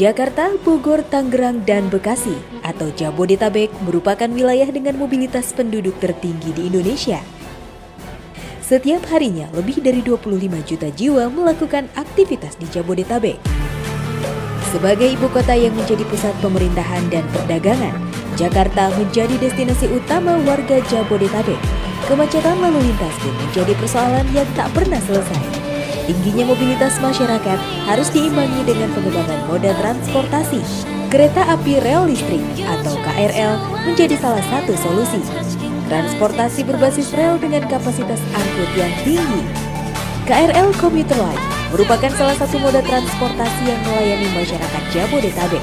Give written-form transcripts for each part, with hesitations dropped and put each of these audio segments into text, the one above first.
Jakarta, Bogor, Tangerang, dan Bekasi atau Jabodetabek merupakan wilayah dengan mobilitas penduduk tertinggi di Indonesia. Setiap harinya lebih dari 25 juta jiwa melakukan aktivitas di Jabodetabek. Sebagai ibu kota yang menjadi pusat pemerintahan dan perdagangan, Jakarta menjadi destinasi utama warga Jabodetabek. Kemacetan lalu lintas pun menjadi persoalan yang tak pernah selesai. Tingginya mobilitas masyarakat harus diimbangi dengan pengembangan moda transportasi. Kereta api rel listrik atau KRL menjadi salah satu solusi. Transportasi berbasis rel dengan kapasitas angkut yang tinggi. KRL Komuter Line merupakan salah satu moda transportasi yang melayani masyarakat Jabodetabek.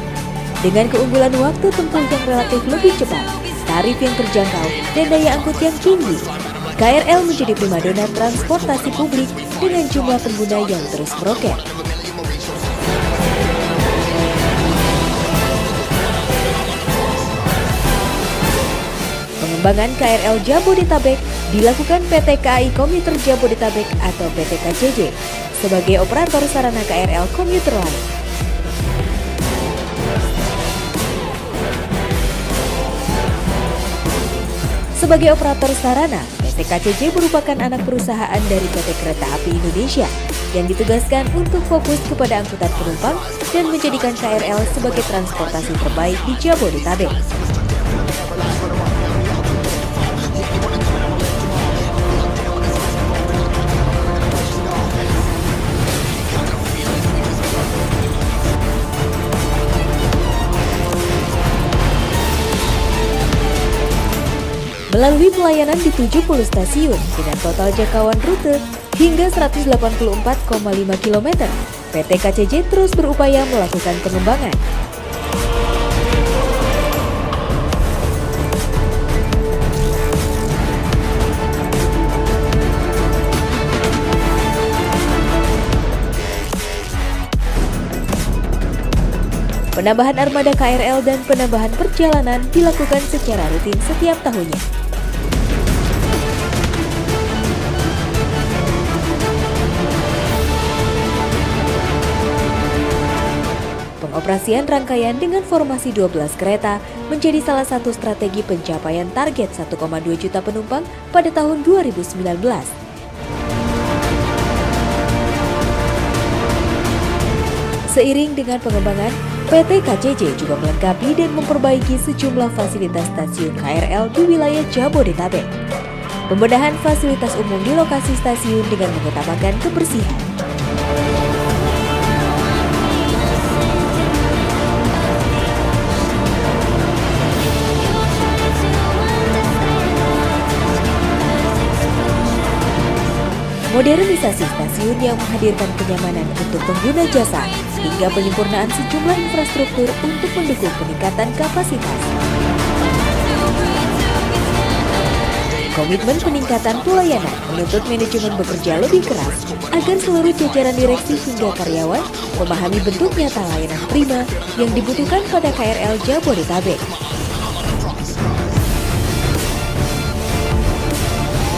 Dengan keunggulan waktu tempuh yang relatif lebih cepat, tarif yang terjangkau, dan daya angkut yang tinggi, KRL menjadi primadona transportasi publik dengan jumlah pengguna yang terus meroket. Pengembangan KRL Jabodetabek dilakukan PT KAI Komuter Jabodetabek atau PT KCJ sebagai operator sarana KRL Komuter Line. Sebagai operator sarana, PT KCJ merupakan anak perusahaan dari PT Kereta Api Indonesia yang ditugaskan untuk fokus kepada angkutan penumpang dan menjadikan KRL sebagai transportasi terbaik di Jabodetabek. Melalui pelayanan di 70 stasiun dengan total jangkauan rute hingga 184,5 km, PT KCJ terus berupaya melakukan pengembangan. Penambahan armada KRL dan penambahan perjalanan dilakukan secara rutin setiap tahunnya. Pengoperasian rangkaian dengan formasi 12 kereta menjadi salah satu strategi pencapaian target 1,2 juta penumpang pada tahun 2019. Seiring dengan pengembangan, PT KCJ juga melengkapi dan memperbaiki sejumlah fasilitas stasiun KRL di wilayah Jabodetabek. Pembedahan fasilitas umum di lokasi stasiun dengan mengutamakan kebersihan. Modernisasi stasiun yang menghadirkan kenyamanan untuk pengguna jasa hingga penyempurnaan sejumlah infrastruktur untuk mendukung peningkatan kapasitas. Komitmen peningkatan pelayanan menuntut manajemen bekerja lebih keras agar seluruh jajaran direksi hingga karyawan memahami bentuk nyata layanan prima yang dibutuhkan pada KRL Jabodetabek.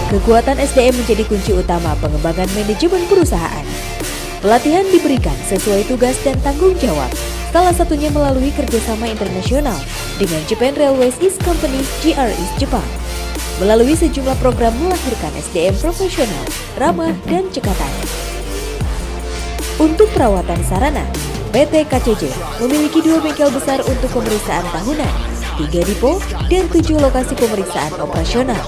Kekuatan SDM menjadi kunci utama pengembangan manajemen perusahaan. Pelatihan diberikan sesuai tugas dan tanggung jawab, salah satunya melalui kerjasama internasional dengan Japan Railways East Company JR East Jepang. Melalui sejumlah program melahirkan SDM profesional, ramah, dan cekatan. Untuk perawatan sarana, PT KCJ memiliki 2 bengkel besar untuk pemeriksaan tahunan, 3 depo, dan 7 lokasi pemeriksaan operasional.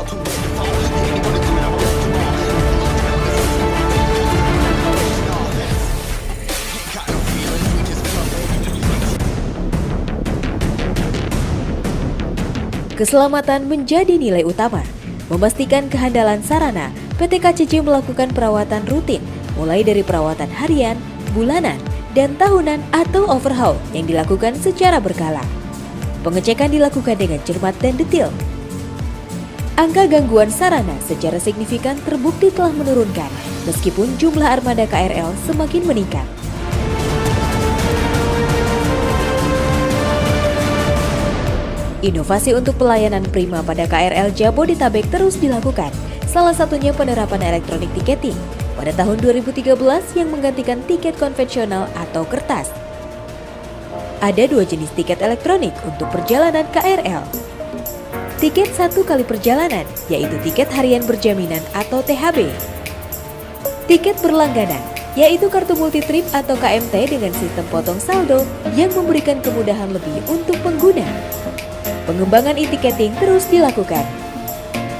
Keselamatan menjadi nilai utama. Memastikan kehandalan sarana, PT KCJ melakukan perawatan rutin, mulai dari perawatan harian, bulanan, dan tahunan atau overhaul yang dilakukan secara berkala. Pengecekan dilakukan dengan cermat dan detail. Angka gangguan sarana secara signifikan terbukti telah menurunkan, meskipun jumlah armada KRL semakin meningkat. Inovasi untuk pelayanan prima pada KRL Jabodetabek terus dilakukan, salah satunya penerapan elektronik tiketing pada tahun 2013 yang menggantikan tiket konvensional atau kertas. Ada dua jenis tiket elektronik untuk perjalanan KRL. Tiket satu kali perjalanan, yaitu tiket harian berjaminan atau THB. Tiket berlangganan, yaitu kartu multitrip atau KMT dengan sistem potong saldo yang memberikan kemudahan lebih untuk pengguna. Pengembangan e-ticketing terus dilakukan.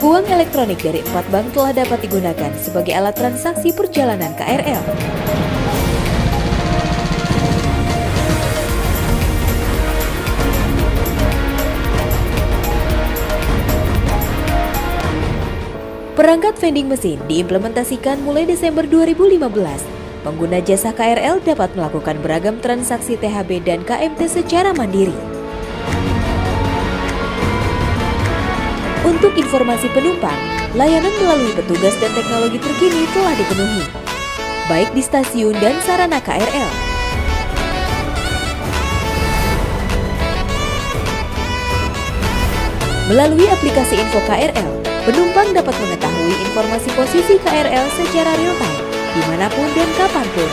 Uang elektronik dari 4 bank telah dapat digunakan sebagai alat transaksi perjalanan KRL. Perangkat vending mesin diimplementasikan mulai Desember 2015. Pengguna jasa KRL dapat melakukan beragam transaksi THB dan KMT secara mandiri. Untuk informasi penumpang, layanan melalui petugas dan teknologi terkini telah dipenuhi, baik di stasiun dan sarana KRL. Melalui aplikasi Info KRL, penumpang dapat mengetahui informasi posisi KRL secara real-time, dimanapun dan kapanpun.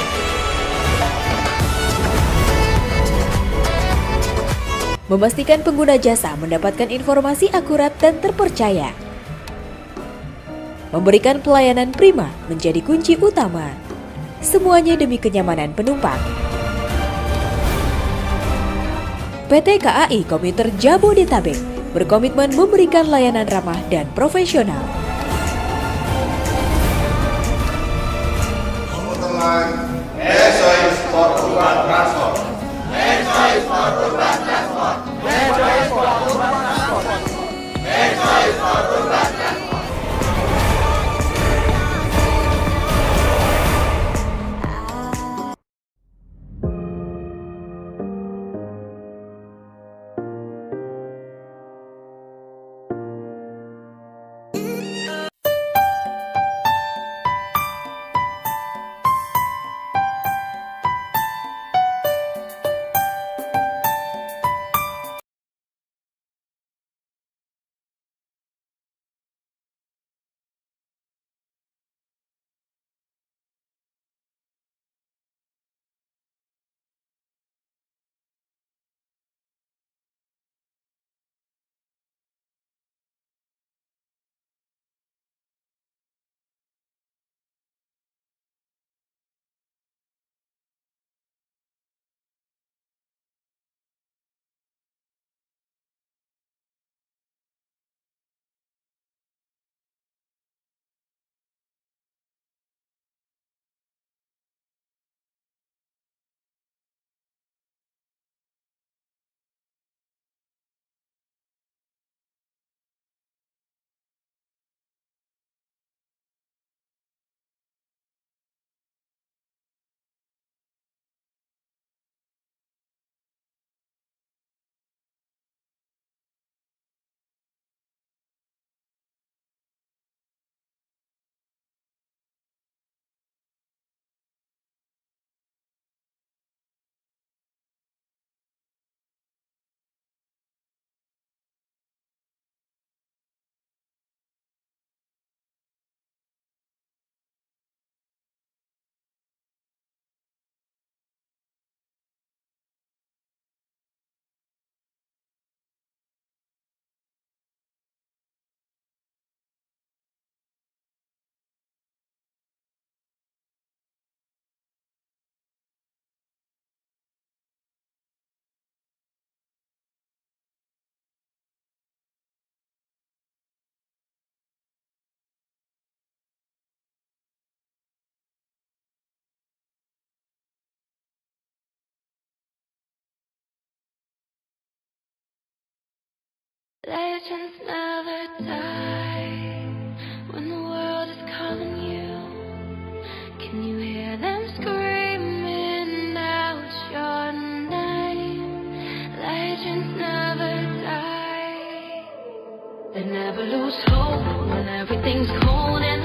Memastikan pengguna jasa mendapatkan informasi akurat dan terpercaya. Memberikan pelayanan prima menjadi kunci utama. Semuanya demi kenyamanan penumpang. PT KAI Komuter Jabodetabek berkomitmen memberikan layanan ramah dan profesional. Komuter Line, choice for urban transport. Choice for urban transport. Choice for urban transport. Choice for urban transport. Legends never die when the world is calling you. Can you hear them screaming out your name? Legends never die. They never lose hope when everything's cold and